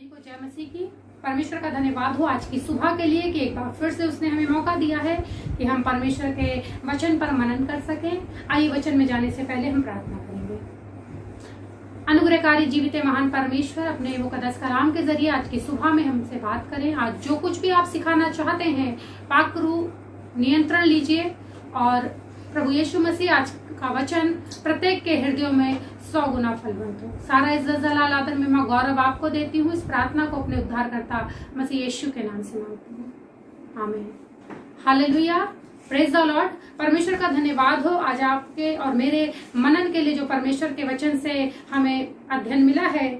सभी को जय मसीह की। परमेश्वर का धन्यवाद हो आज की सुबह के लिए कि एक बार फिर से उसने हमें मौका दिया है कि हम परमेश्वर के वचन पर मनन कर सकें। आइए वचन में जाने से पहले हम प्रार्थना करेंगे। अनुग्रहकारी जीवित महान परमेश्वर, अपने मुकद्दस कलाम के जरिए आज की सुबह में हमसे बात करें। आज जो कुछ भी आप सिखाना चाहते हैं, पाक रूह नियंत्रण लीजिए और प्रभु यीशु मसीह आज का वचन प्रत्येक के हृदयों में 100 गुना फलवंत हो। सारा इज्जत जलाल आदर में मैं गौरव आपको देती हूँ। इस प्रार्थना को अपने उद्धारकर्ता मसीह यीशु के नाम से मांगती हूँ, आमीन। Hallelujah, praise the Lord. परमेश्वर का धन्यवाद हो आज आपके और मेरे मनन के लिए जो परमेश्वर के वचन से हमें अध्ययन मिला है।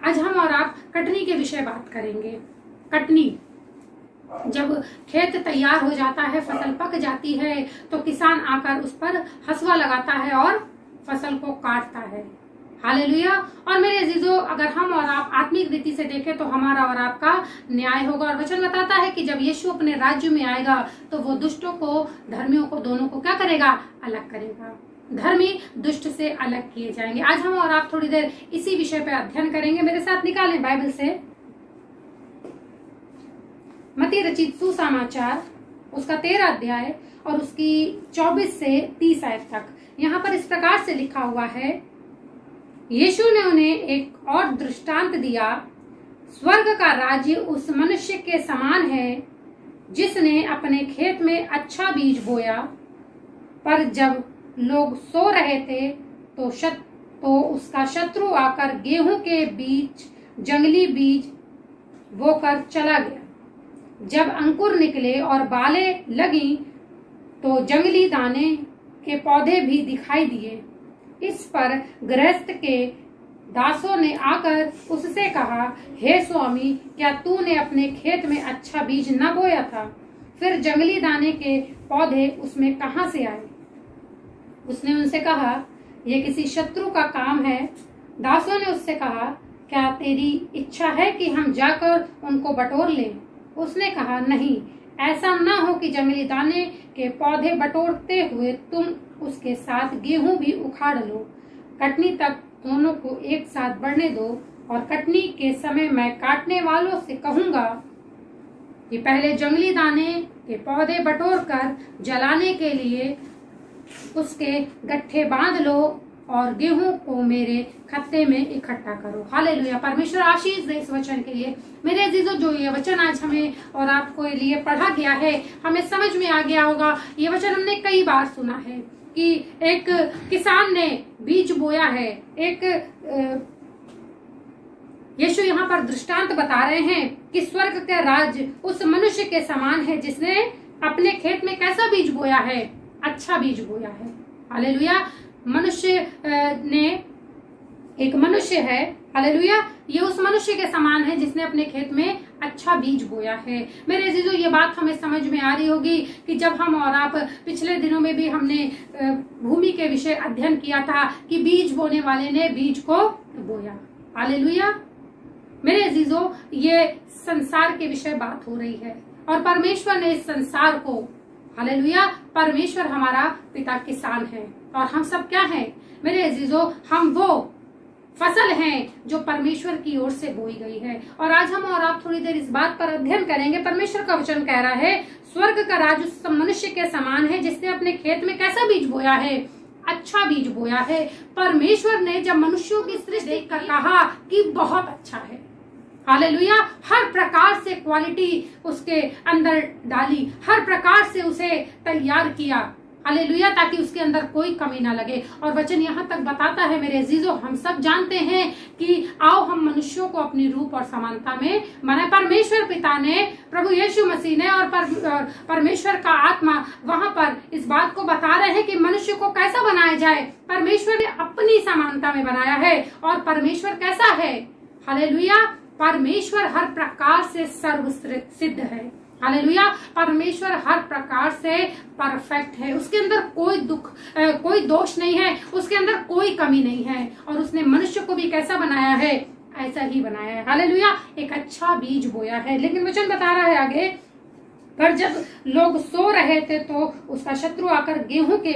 आज हम और आप कटनी के विषय बात करेंगे। कटनी, जब खेत तैयार हो जाता है, फसल पक जाती है, तो किसान आकर उस पर हसुआ लगाता है और फसल को काटता है। हालेलुया। और मेरे अजीजों, अगर हम और आप आत्मिक रीति से देखें तो हमारा और आपका न्याय होगा। और वचन बताता है कि जब यीशु अपने राज्य में आएगा तो वो दुष्टों को, धर्मियों को, दोनों को क्या करेगा? अलग करेगा। धर्मी दुष्ट से अलग किए जाएंगे। आज हम और आप थोड़ी देर इसी विषय पर अध्ययन करेंगे। मेरे साथ निकालें बाइबल से मत्ती रचित सुसमाचार, उसका 13 अध्याय और उसकी 24 से 30 आयत तक। यहाँ पर इस प्रकार से लिखा हुआ है, यीशु ने उन्हें एक और दृष्टांत दिया। स्वर्ग का राज्य उस मनुष्य के समान है जिसने अपने खेत में अच्छा बीज बोया, पर जब लोग सो रहे थे तो उसका शत्रु आकर गेहूं के बीच जंगली बीज बोकर चला गया। जब अंकुर निकले और बालें लगी तो जंगली दाने के पौधे भी दिखाई दिए। इस पर गृहस्थ के दासों ने आकर उससे कहा, हे स्वामी, क्या तूने अपने खेत में अच्छा बीज न बोया था? फिर जंगली दाने के पौधे उसमें कहाँ से आए? उसने उनसे कहा, यह किसी शत्रु का काम है। दासों ने उससे कहा, क्या तेरी इच्छा है कि हम जाकर उनको बटोर लें? उसने कहा, नहीं, ऐसा न हो कि जंगली दाने के पौधे बटोरते हुए तुम उसके साथ गेहूं भी उखाड़ लो। कटनी तक दोनों को एक साथ बढ़ने दो, और कटनी के समय मैं काटने वालों से कहूंगा कि पहले जंगली दाने के पौधे बटोर कर जलाने के लिए उसके गट्ठे बांध लो और गेहूं को मेरे खत्ते में इकट्ठा करो। हालेलुया। परमेश्वर आशीष दे इस वचन के लिए। मेरे अजीजों, जो ये वचन आज हमें और आपको लिए पढ़ा गया है, हमें समझ में आ गया होगा। ये वचन हमने कई बार सुना है कि एक किसान ने बीज बोया है। यीशु यहाँ पर दृष्टांत बता रहे हैं कि स्वर्ग का राज्य उस मनुष्य के समान है जिसने अपने खेत में कैसा बीज बोया है? अच्छा बीज बोया है। हालेलुया। एक मनुष्य है, हालेलुया, ये उस मनुष्य के समान है जिसने अपने खेत में अच्छा बीज बोया है। मेरे अजीजों, ये बात हमें समझ में आ रही होगी कि जब हम और आप पिछले दिनों में भी हमने भूमि के विषय अध्ययन किया था कि बीज बोने वाले ने बीज को बोया। हालेलुया। मेरे अजीजों, ये संसार के विषय बात हो रही है और परमेश्वर ने इस संसार को, हालेलुया, परमेश्वर हमारा पिता किसान है और हम सब क्या हैं? मेरे अजीजों, हम वो फसल हैं जो परमेश्वर की ओर से बोई गई है। और आज हम और आप थोड़ी देर इस बात पर अध्ययन करेंगे। परमेश्वर का वचन कह रहा है, स्वर्ग का राज्य उस मनुष्य के समान है जिसने अपने खेत में कैसा बीज बोया है? अच्छा बीज बोया है। परमेश्वर ने जब मनुष्यों की सृष्टि देखकर कहा कि बहुत अच्छा है, हालेलुया, हर प्रकार से क्वालिटी उसके अंदर डाली, हर प्रकार से उसे तैयार किया, हालेलुया, ताकि उसके अंदर कोई कमी ना लगे। और वचन यहाँ तक बताता है, मेरे अजीजों, हम सब जानते हैं कि आओ हम मनुष्यों को अपनी रूप और समानता में बनाए। परमेश्वर पिता ने, प्रभु यीशु मसीह ने और परमेश्वर का आत्मा वहां पर इस बात को बता रहे हैं कि मनुष्य को कैसा बनाया जाए। परमेश्वर ने अपनी समानता में बनाया है। और परमेश्वर कैसा है? हालेलुया, परमेश्वर हर प्रकार से सर्वसिद्ध है। हालेलुया, परमेश्वर हर प्रकार से परफेक्ट है। उसके अंदर कोई दोष नहीं है, उसके अंदर कोई कमी नहीं है। और उसने मनुष्य को भी कैसा बनाया है? ऐसा ही बनाया है। हालेलुया, एक अच्छा बीज बोया है। लेकिन वचन बता रहा है आगे, पर जब लोग सो रहे थे तो उसका शत्रु आकर गेहूं के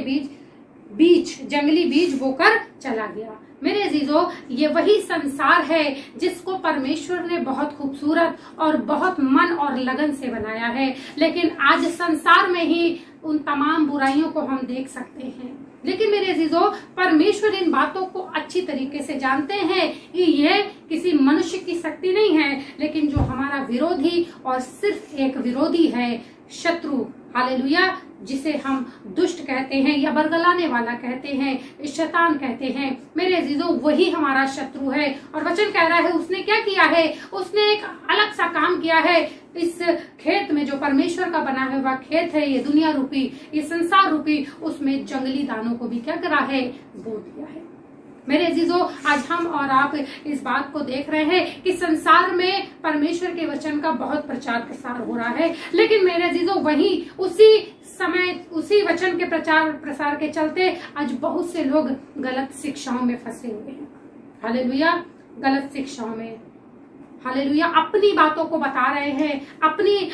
बीच जंगली बीज बोकर चला गया। मेरे अजीजों, ये वही संसार है जिसको परमेश्वर ने बहुत खूबसूरत और बहुत मन और लगन से बनाया है, लेकिन आज संसार में ही उन तमाम बुराइयों को हम देख सकते हैं। लेकिन मेरे अजीजों, परमेश्वर इन बातों को अच्छी तरीके से जानते हैं कि यह किसी मनुष्य की शक्ति नहीं है, लेकिन जो हमारा विरोधी और सिर्फ एक विरोधी है, शत्रु, हालेलुया, जिसे हम दुष्ट कहते हैं या बरगलाने वाला कहते हैं, शैतान कहते हैं। मेरे अजीजों, वही हमारा शत्रु है। और वचन कह रहा है उसने क्या किया है, उसने एक अलग सा काम किया है। इस खेत में जो परमेश्वर का बना हुआ खेत है, ये दुनिया रूपी, ये संसार रूपी, उसमें जंगली दानों को भी क्या करा है, बो दिया है। मेरे अजीजों, आज हम और आप इस बात को देख रहे हैं कि संसार में परमेश्वर के वचन का बहुत प्रचार प्रसार हो रहा है, लेकिन मेरे अजीजों, वहीं उसी समय उसी वचन के प्रचार प्रसार के चलते आज बहुत से लोग गलत शिक्षाओं में फंसे हुए हैं। हालेलुया, गलत शिक्षाओं में, हालेलुया, अपनी बातों को बता रहे हैं, अपनी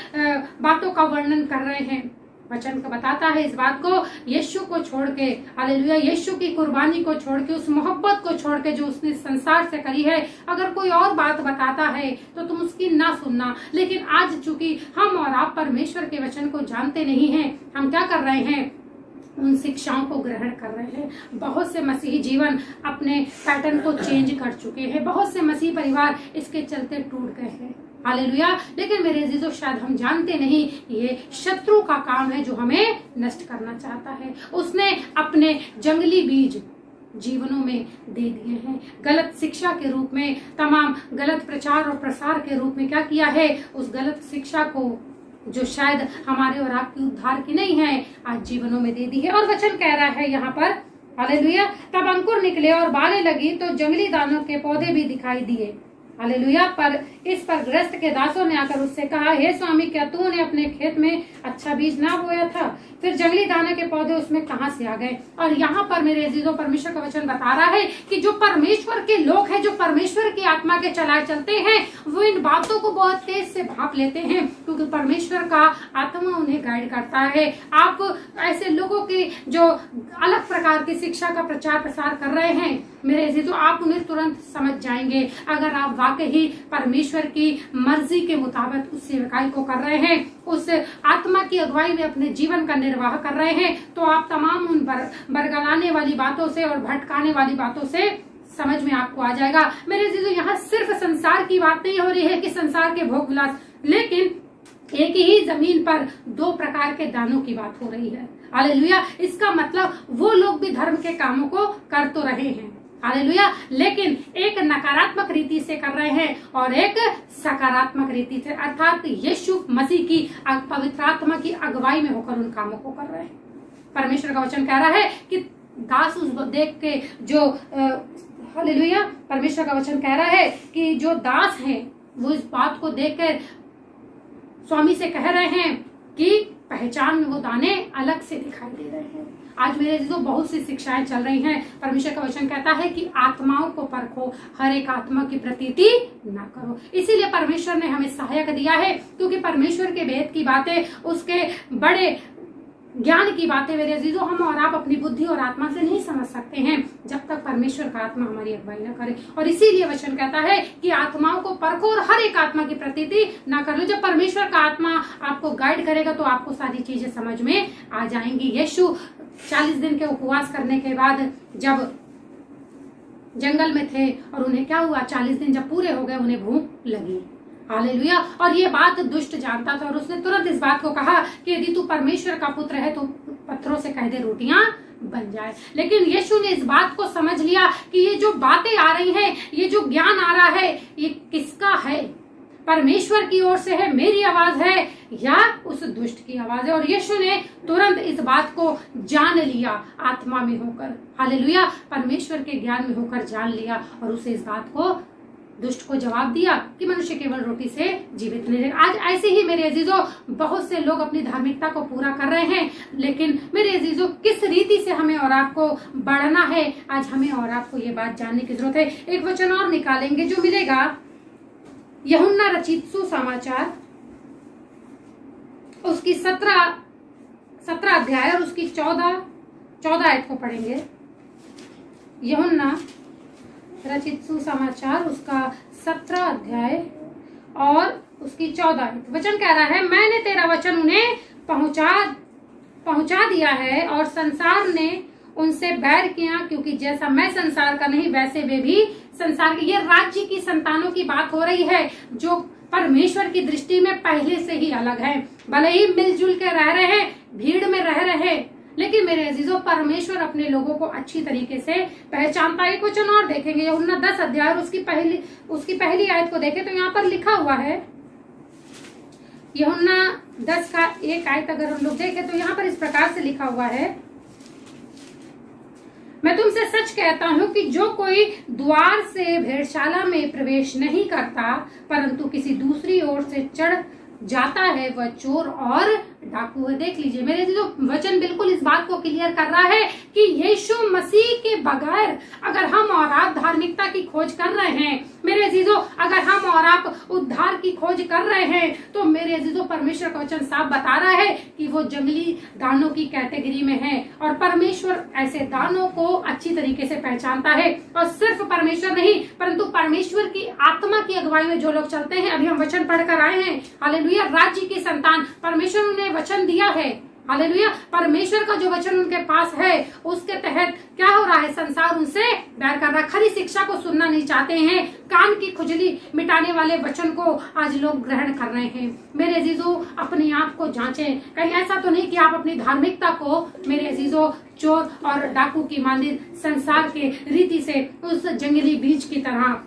बातों का वर्णन कर रहे हैं। वचन का बताता है इस बात को, यीशु को छोड़ के, हालेलुया, यीशु की कुर्बानी को छोड़ के, उस मोहब्बत को छोड़ के जो उसने संसार से करी है, अगर कोई और बात बताता है तो तुम उसकी ना सुनना। लेकिन आज चूंकि हम और आप परमेश्वर के वचन को जानते नहीं हैं, हम क्या कर रहे हैं, उन शिक्षाओं को ग्रहण कर रहे हैं। बहुत से मसीही जीवन अपने पैटर्न को चेंज कर चुके हैं, बहुत से मसीही परिवार इसके चलते टूट गए हैं। हालेलुया, लेकिन मेरे अजीजों, शायद हम जानते नहीं, ये शत्रु का काम है जो हमें नष्ट करना चाहता है। उसने अपने जंगली बीज जीवनों में दे दिए हैं, गलत शिक्षा के रूप में, तमाम गलत प्रचार और प्रसार के रूप में क्या किया है, उस गलत शिक्षा को जो शायद हमारे और आपके उद्धार की नहीं है, आज जीवनों में दे दी है। और वचन कह रहा है यहाँ पर, हालेलुया, तब अंकुर निकले और बालें लगी तो जंगली दानों के पौधे भी दिखाई दिए। हालेलुया, पर इस पर गृहस्थ के दासों ने आकर उससे कहा, हे स्वामी, क्या तूने अपने खेत में अच्छा बीज ना बोया था? फिर जंगली दाने के पौधे उसमें कहां से आ गए? और यहाँ पर मेरे अजीजों, परमेश्वर का वचन बता रहा है कि जो परमेश्वर के लोग हैं, जो परमेश्वर की आत्मा के चलाए चलते हैं, वो इन बातों को बहुत तेज से भांप लेते हैं, क्योंकि परमेश्वर का आत्मा उन्हें गाइड करता है। आप ऐसे लोगों की जो अलग प्रकार की शिक्षा का प्रचार प्रसार कर रहे हैं, मेरे अजीजों, आप उन्हें तुरंत समझ जाएंगे। अगर आप वाकई परमेश्वर की मर्जी के मुताबिक उस सेवकाई को कर रहे हैं, उस आत्मा की अगुवाई में अपने जीवन का निर्वाह कर रहे हैं, तो आप तमाम उन बरगलाने वाली बातों से और भटकाने वाली बातों से समझ में आपको आ जाएगा। मेरे अजीजों, यहाँ सिर्फ संसार की बात नहीं हो रही है कि संसार के भोग विलास, लेकिन एक ही जमीन पर दो प्रकार के दानों की बात हो रही है। हालेलुया, इसका मतलब वो लोग भी धर्म के कामों को कर तो रहे हैं, हालेलुया, लेकिन एक नकारात्मक रीति से कर रहे हैं और एक सकारात्मक रीति से, अर्थात यीशु मसीह की पवित्र आत्मा की अगुवाई में होकर उन कामों को कर रहे हैं। परमेश्वर का वचन कह रहा है कि दास उस देख के जो, हालेलुया, परमेश्वर का वचन कह रहा है कि जो दास हैं वो इस बात को देखकर स्वामी से कह रहे हैं कि पहचान में वो दाने अलग से दिखाई दे रहे हैं। आज मेरे जो बहुत सी शिक्षाएं चल रही हैं, परमेश्वर का वचन कहता है कि आत्माओं को परखो, हर एक आत्मा की प्रतीति ना करो। इसीलिए परमेश्वर ने हमें सहायक दिया है, क्योंकि परमेश्वर के भेद की बातें, उसके बड़े ज्ञान की बातें मेरे अजीजों, हम और आप अपनी बुद्धि और आत्मा से नहीं समझ सकते हैं जब तक परमेश्वर का आत्मा हमारी अगुवाई न करे। और इसीलिए वचन कहता है कि आत्माओं को परखो और हर एक आत्मा की प्रतीति ना कर लो। जब परमेश्वर का आत्मा आपको गाइड करेगा तो आपको सारी चीजें समझ में आ जाएंगी। यीशु 40 दिन के उपवास करने के बाद जब जंगल में थे और उन्हें क्या हुआ, 40 दिन जब पूरे हो गए उन्हें भूख लगी। हालेलुया, और ये बात दुष्ट जानता था और उसने तुरंत इस बात को कहा कि यदि तू परमेश्वर का पुत्र है तो पत्थरों से कह दे रोटियां बन जाए। लेकिन यीशु ने इस बात को समझ लिया कि ये जो बातें आ रही हैं, ये जो ज्ञान आ रहा है, ये किसका है, परमेश्वर की ओर से है, मेरी आवाज है या उस दुष्ट की आवाज है। और यीशु ने तुरंत इस बात को जान लिया, आत्मा में होकर, हालेलुया, परमेश्वर के ज्ञान में होकर जान लिया और उसे इस बात को, दुष्ट को जवाब दिया कि मनुष्य केवल रोटी से जीवित नहीं रहेगा। आज ऐसे ही मेरे अजीजों बहुत से लोग अपनी धार्मिकता को पूरा कर रहे हैं, लेकिन मेरे अजीजों किस रीति से हमें और आपको बढ़ना है, आज हमें और आपको ये बात जानने की जरूरत है। एक वचन और निकालेंगे जो मिलेगा यूहन्ना रचित सुसमाचार, उसकी 17 अध्याय और उसकी 14 आयत को पढ़ेंगे। यूहन्ना रचित सुसमाचार उसका 17 अध्याय और उसकी 14 वचन कह रहा है, मैंने तेरा वचन उन्हें पहुंचा दिया है और संसार ने उनसे बैर किया, क्योंकि जैसा मैं संसार का नहीं वैसे वे भी संसार के। ये राज्य की संतानों की बात हो रही है जो परमेश्वर की दृष्टि में पहले से ही अलग है। भले ही मिलजुल के रह रहे हैं, भीड़ में रह रहे हैं, लेकिन मेरे अजीजों परमेश्वर अपने लोगों को अच्छी तरीके से पहचानता है। एक वचन और देखेंगे, यूहन्ना 10 अध्याय उसकी पहली आयत को देखें तो यहाँ पर लिखा हुआ है, यूहन्ना 10 का 1 आयत अगर हम लोग देखें तो यहाँ पर इस प्रकार से लिखा हुआ है, मैं तुमसे सच कहता हूँ कि जो कोई द्वार से भेड़शाला में प्रवेश नहीं करता परंतु किसी दूसरी ओर से चढ़ जाता है वह चोर और डाकू है। देख लीजिए मेरे जो वचन बिल्कुल इस बात को क्लियर कर रहा है कि यीशु मसीह के बगैर अगर हम और आप धार्मिकता की खोज कर रहे हैं, मेरे अजीजों अगर हम और आप उद्धार की खोज कर रहे हैं, तो मेरे अजीजों परमेश्वर का वचन साफ बता रहा है कि वो जंगली दानों की कैटेगरी में है और परमेश्वर ऐसे दानों को अच्छी तरीके से पहचानता है। और सिर्फ परमेश्वर नहीं परंतु परमेश्वर की आत्मा की अगुवाई में जो लोग चलते हैं, अभी हम वचन पढ़कर आए हैं, हालेलुया, राज्य की संतान, परमेश्वर ने वचन दिया है, हालेलुया, परमेश्वर का जो वचन उनके पास है उसके तहत क्या हो रहा है, संसार उनसे बैर कर रहा है, खरी शिक्षा को सुनना नहीं चाहते हैं, कान की खुजली मिटाने वाले वचन को आज लोग ग्रहण कर रहे हैं। मेरे अजीजों अपने आप को जांचें, कहीं ऐसा तो नहीं कि आप अपनी धार्मिकता को मेरे अजीजों चोर और डाकू की मानद संसार के रीति से उस जंगली बीज की तरह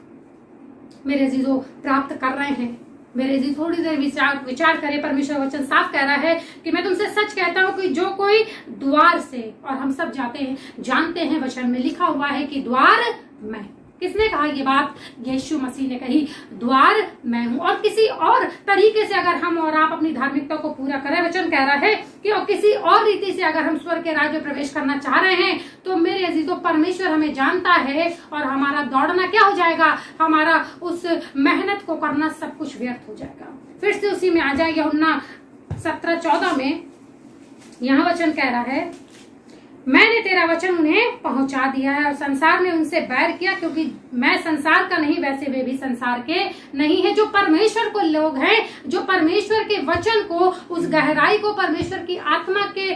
मेरे अजीजों प्राप्त कर रहे हैं। मेरे जी थोड़ी देर विचार करें, परमेश्वर वचन साफ कह रहा है कि मैं तुमसे सच कहता हूँ कि जो कोई द्वार से, और हम सब जानते हैं वचन में लिखा हुआ है कि द्वार मैं, किसने कहा ये बात, यीशु मसीह ने कही, द्वार मैं हूँ। और किसी और तरीके से अगर हम और आप अपनी धार्मिकता को पूरा करें, वचन कह रहा है कि और किसी और रीति से अगर हम स्वर्ग के राज्य में प्रवेश करना चाह रहे हैं, तो मेरे अजीजों परमेश्वर हमें जानता है और हमारा दौड़ना क्या हो जाएगा, हमारा उस मेहनत को करना सब कुछ व्यर्थ हो जाएगा। फिर से उसी में आ जाए यूहन्ना 17:14 में, यहाँ वचन कह रहा है, मैंने तेरा वचन उन्हें पहुंचा दिया है और संसार ने उनसे बैर किया, क्योंकि मैं संसार का नहीं वैसे वे भी संसार के नहीं है। जो परमेश्वर को लोग हैं, जो परमेश्वर के वचन को, उस गहराई को परमेश्वर की आत्मा के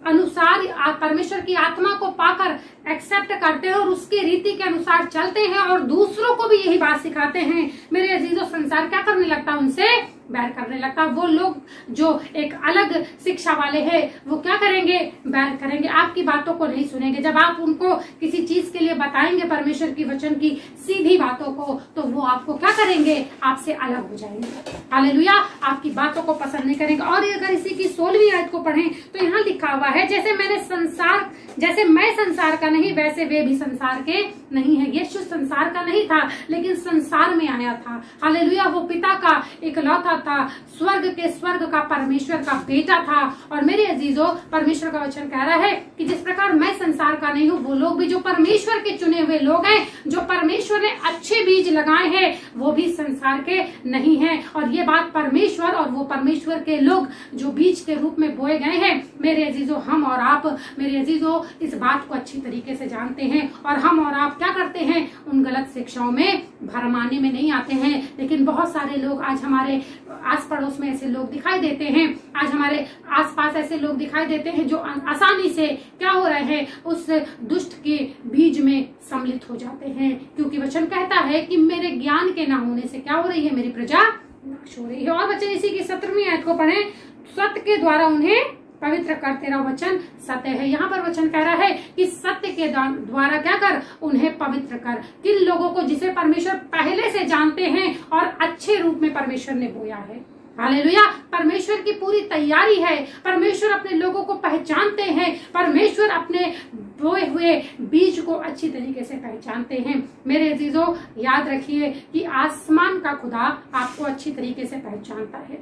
अनुसार, परमेश्वर की आत्मा को पाकर एक्सेप्ट करते हैं और उसके रीति के अनुसार चलते हैं और दूसरों को भी यही बात सिखाते हैं, मेरे अजीजों संसार क्या करने लगता है, उनसे बैर करने लगता। वो लोग जो एक अलग शिक्षा वाले हैं वो क्या करेंगे, बैर करेंगे, आपकी बातों को नहीं सुनेंगे। जब आप उनको किसी चीज के लिए बताएंगे परमेश्वर की वचन की सीधी बातों को, तो वो आपको क्या करेंगे, आपसे अलग हो जाएंगे, हालेलुया, आपकी बातों को पसंद नहीं करेंगे। और अगर इसी की 16वीं आयत को पढ़ें तो यहाँ लिखा हुआ है, जैसे मैं संसार का नहीं वैसे वे भी संसार के नहीं है। यीशु संसार का नहीं था लेकिन संसार में आया था, हालेलुया, वो पिता का इकलौता था, स्वर्ग का परमेश्वर का बेटा था। और मेरे अजीजों परमेश्वर का वचन कह रहा है कि जिस प्रकार मैं संसार का नहीं हूँ, वो लोग भी जो परमेश्वर के चुने हुए लोग हैं, जो परमेश्वर ने अच्छे बीज लगाए हैं, वो भी संसार के नहीं है। और ये बात परमेश्वर और वो परमेश्वर के लोग जो बीज के रूप में बोए गए हैं, मेरे अजीजों हम और आप मेरे अजीजों इस बात को अच्छी तरीके से जानते हैं। और हम और आप क्या करते हैं, उन गलत शिक्षाओं में भरमाने में नहीं आते हैं। लेकिन बहुत सारे लोग आज हमारे आस पड़ोस में ऐसे लोग दिखाई देते हैं, आज हमारे आसपास ऐसे लोग दिखाई देते हैं जो आसानी से क्या हो रहे हैं, उस दुष्ट के बीज में सम्मिलित हो जाते हैं। क्योंकि वचन कहता है कि मेरे ज्ञान के ना होने से क्या हो रही है, मेरी प्रजा नाश हो रही है। और वचन इसी की 17वीं आयत को पढ़ें, सत्य के द्वारा उन्हें पवित्र कर, तेरा वचन सत्य है। यहाँ पर वचन कह रहा है कि सत्य के द्वारा क्या कर, उन्हें पवित्र कर। किन लोगों को, जिसे परमेश्वर पहले से जानते हैं और अच्छे रूप में परमेश्वर ने बोया है, हालेलुया, परमेश्वर की पूरी तैयारी है, परमेश्वर अपने लोगों को पहचानते हैं, परमेश्वर अपने बोए हुए बीज को अच्छी तरीके से पहचानते हैं। मेरे अजीजों याद रखिए कि आसमान का खुदा आपको अच्छी तरीके से पहचानता है।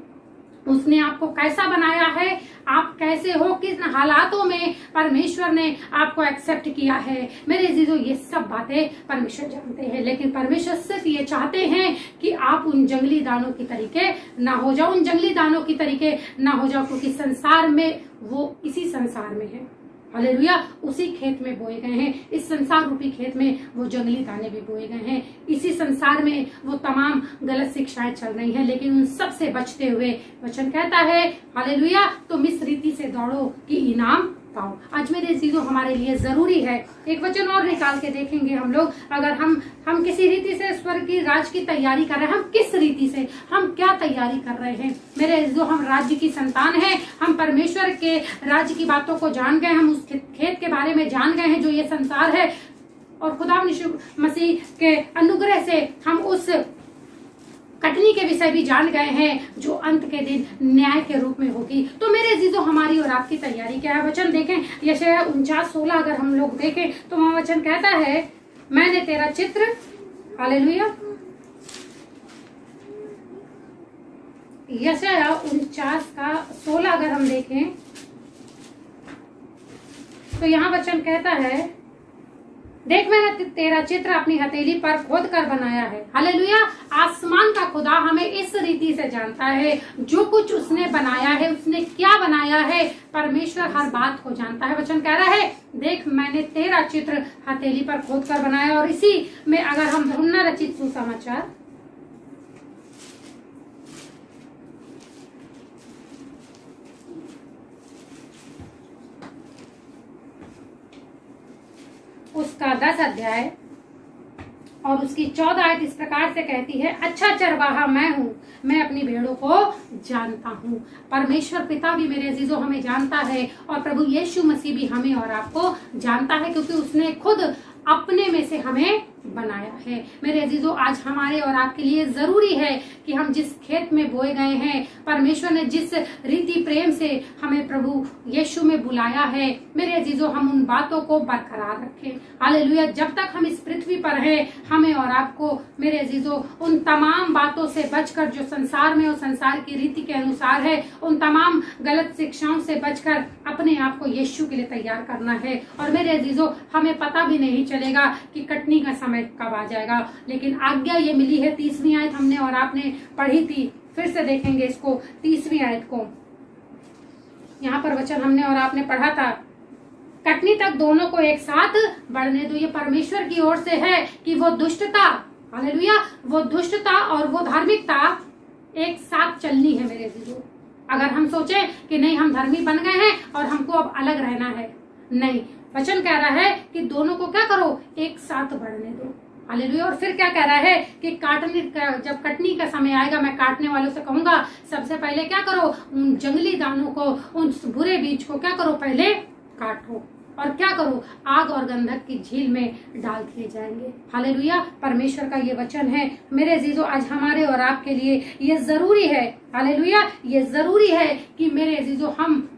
उसने आपको कैसा बनाया है, आप कैसे हो, किस हालातों में परमेश्वर ने आपको एक्सेप्ट किया है, मेरे अजीजों ये सब बातें परमेश्वर जानते हैं। लेकिन परमेश्वर सिर्फ ये चाहते हैं कि आप उन जंगली दानों की तरीके ना हो जाओ, उन जंगली दानों की तरीके ना हो जाओ, क्योंकि संसार में वो इसी संसार में है, हालेलुया, उसी खेत में बोए गए हैं। इस संसार रूपी खेत में वो जंगली दाने भी बोए गए हैं। इसी संसार में वो तमाम गलत शिक्षाएं चल रही हैं, लेकिन उन सब से बचते हुए वचन कहता है हालेलुया, तुम इस रीति से दौड़ो कि इनाम पाओ। आज मेरे चीजों हमारे लिए जरूरी है। एक वचन और निकाल के देखेंगे हम लोग। अगर हम किसी रीति से स्वर्ग की राज की तैयारी कर रहे हैं, हम किस रीति से, हम क्या तैयारी कर रहे हैं मेरे जो हम राज्य की संतान हैं, हम परमेश्वर के राज्य की बातों को जान गए, हम उस खेत के बारे में जान गए हैं जो ये संसार है, और खुदा यीशु मसीह के अनुग्रह से हम उस कटनी के विषय भी जान गए हैं जो अंत के दिन न्याय के रूप में होगी। तो मेरे अजीजों, हमारी और आपकी तैयारी क्या है? वचन देखें, यशायाह 49:16 अगर हम लोग देखें तो वह वचन कहता है, मैंने तेरा चित्र, हालेलुया, यशायाह 49:16 अगर हम देखें तो यहाँ वचन कहता है, देख मैंने तेरा चित्र अपनी हथेली पर खोद कर बनाया है। हालेलुया, आसमान का खुदा हमें इस रीति से जानता है। जो कुछ उसने बनाया है, उसने क्या बनाया है, परमेश्वर हर बात को जानता है। वचन कह रहा है, देख मैंने तेरा चित्र हथेली पर खोद कर बनाया। और इसी में अगर हम पुनर्रचित सुसमाचार उसका 10 अध्याय और उसकी 14 आयत इस प्रकार से कहती है, अच्छा चरवाहा मैं हूँ, मैं अपनी भेड़ों को जानता हूँ। परमेश्वर पिता भी मेरे अजीजों हमें जानता है, और प्रभु यीशु मसीह भी हमें और आपको जानता है, क्योंकि उसने खुद अपने में से हमें बनाया है। मेरे अजीजों, आज हमारे और आपके लिए जरूरी है कि हम जिस खेत में बोए गए हैं, परमेश्वर ने जिस रीति प्रेम से हमें प्रभु यीशु में बुलाया है, मेरे अजीजों, हम उन बातों को बरकरार रखें। हालेलुया, जब तक हम इस पृथ्वी पर हैं, हमें और आपको मेरे अजीजों उन तमाम बातों से बचकर जो संसार में और संसार की रीति के अनुसार है, उन तमाम गलत शिक्षाओं से बचकर अपने आप को यीशु के लिए तैयार करना है। और मेरे अजीजों, हमें पता भी नहीं चलेगा कि कटनी का समय कब आ जाएगा, लेकिन आज्ञा ये मिली है। 30वीं आयत हमने और आपने पढ़ी थी, फिर से देखेंगे इसको, 30वीं आयत को। यहाँ पर वचन हमने और आपने पढ़ा था, कटनी तक दोनों को एक साथ बढ़ने दो। ये परमेश्वर की ओर से है कि वो दुष्टता, हालेलुया, वो दुष्टता और वो धार्मिकता एक साथ चलनी है मेरे जीजो। अगर हम सोचे कि नहीं हम धर्मी बन गए हैं और हमको अब अलग रहना है, नहीं, वचन कह रहा है कि दोनों को क्या करो, एक साथ बढ़ने दो। हालेलुया। और फिर क्या कह रहा है कि जब कटनी का समय आएगा, मैं काटने वालों से कहूंगा सबसे पहले क्या करो, उन जंगली दानों को, उन बुरे बीज को क्या करो, पहले काटो, और क्या करो, आग और गंधक की झील में डाल दिए जाएंगे। हालेलुया, परमेश्वर का ये वचन है मेरे अजीजों। आज हमारे और आपके लिए ये जरूरी है, हालेलुया, ये जरूरी है कि मेरे अजीजों हम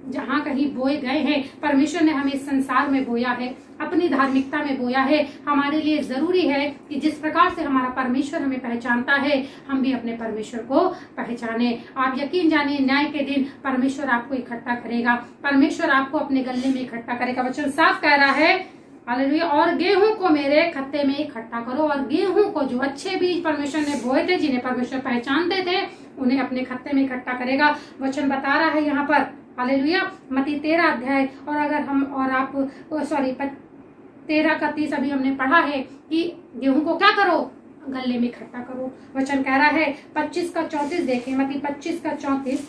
जहाँ कहीं बोए गए हैं, परमेश्वर ने हमें इस संसार में बोया है, अपनी धार्मिकता में बोया है। हमारे लिए जरूरी है कि जिस प्रकार से हमारा परमेश्वर हमें पहचानता है, हम भी अपने परमेश्वर को पहचाने। आप यकीन जानिए, न्याय के दिन परमेश्वर आपको इकट्ठा करेगा, परमेश्वर आपको अपने गले में इकट्ठा करेगा। वचन साफ कह रहा है, हालेलुया, और गेहूं को मेरे खत्ते में इकट्ठा करो। और गेहूं को, जो अच्छे बीज परमेश्वर ने बोए थे, जिन्हें परमेश्वर पहचानते थे, उन्हें अपने खत्ते में इकट्ठा करेगा। वचन बता रहा है यहाँ पर, हालेलुया, मत्ती 13 अध्याय, और अगर हम और आप 13:30 अभी हमने पढ़ा है कि गेहूं को क्या करो, गले में इकट्ठा करो। वचन कह रहा है 25:34 देखें, मत्ती 25:34।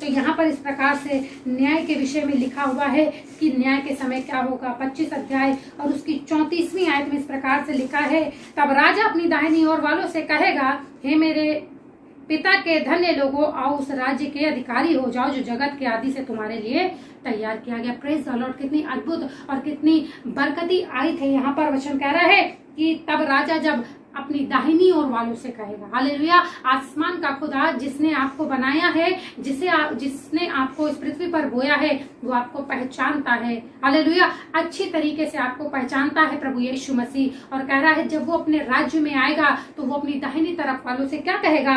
तो यहाँ पर इस प्रकार से न्याय के विषय में लिखा हुआ है कि न्याय के समय क्या होगा। 25 अध्याय और उसकी 34वीं आयत में इस प्रकार से लिखा है, तब राजा अपनी दाहिनी ओर वालों से कहेगा, हे मेरे पिता के धन्य लोगों, आओ उस राज्य के अधिकारी हो जाओ जो जगत के आदि से तुम्हारे लिए तैयार किया गया। प्रेज द लॉर्ड, कितनी अद्भुत और कितनी बरकती आई थे। यहाँ पर वचन कह रहा है कि तब राजा जब अपनी दाहिनी ओर वालों से कहेगा, हालेलुया, आसमान का खुदा जिसने आपको बनाया है, जिसने आपको इस पृथ्वी पर बोया है, वो आपको पहचानता है। हालेलुया, अच्छी तरीके से आपको पहचानता है प्रभु यीशु मसीह। और कह रहा है जब वो अपने राज्य में आएगा तो वो अपनी दाहिनी तरफ वालों से क्या कहेगा,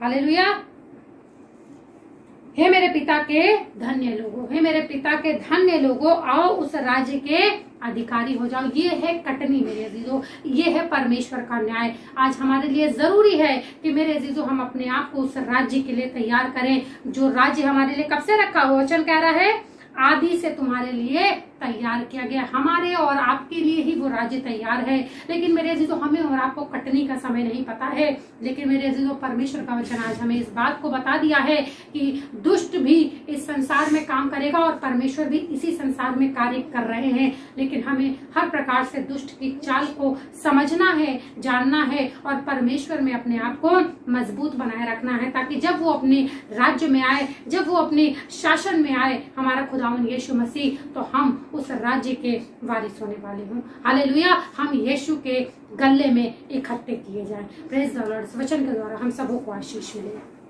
हालेलुया, हे मेरे पिता के धन्य लोगों, हे मेरे पिता के धन्य लोगों, आओ उस राज्य के अधिकारी हो जाओ। ये है कटनी मेरे अजीजों, ये है परमेश्वर का न्याय। आज हमारे लिए जरूरी है कि मेरे अजीजों हम अपने आप को उस राज्य के लिए तैयार करें, जो राज्य हमारे लिए कब से रखा हुआ। वचन कह रहा है आदि से तुम्हारे लिए तैयार किया गया। हमारे और आपके लिए ही वो राज्य तैयार है। लेकिन मेरे अजीजों, हमें और आपको कटनी का समय नहीं पता है, लेकिन मेरे अजीजों परमेश्वर का वचन आज हमें इस बात को बता दिया है कि दुष्ट भी इस संसार में काम करेगा और परमेश्वर भी इसी संसार में कार्य कर रहे हैं। लेकिन हमें हर प्रकार से दुष्ट की चाल को समझना है, जानना है और परमेश्वर में अपने आप को मजबूत बनाए रखना है, ताकि जब वो अपने राज्य में आए, जब वो अपने शासन में आए, हमारा खुदावन यीशु मसीह, तो हम उस राज्य के वारिस होने वाले हों। हालेलुया। हम यीशु के गले में इकट्ठे किए जाएं। Praise the Lord. वचन के द्वारा हम सबों को आशीष मिले।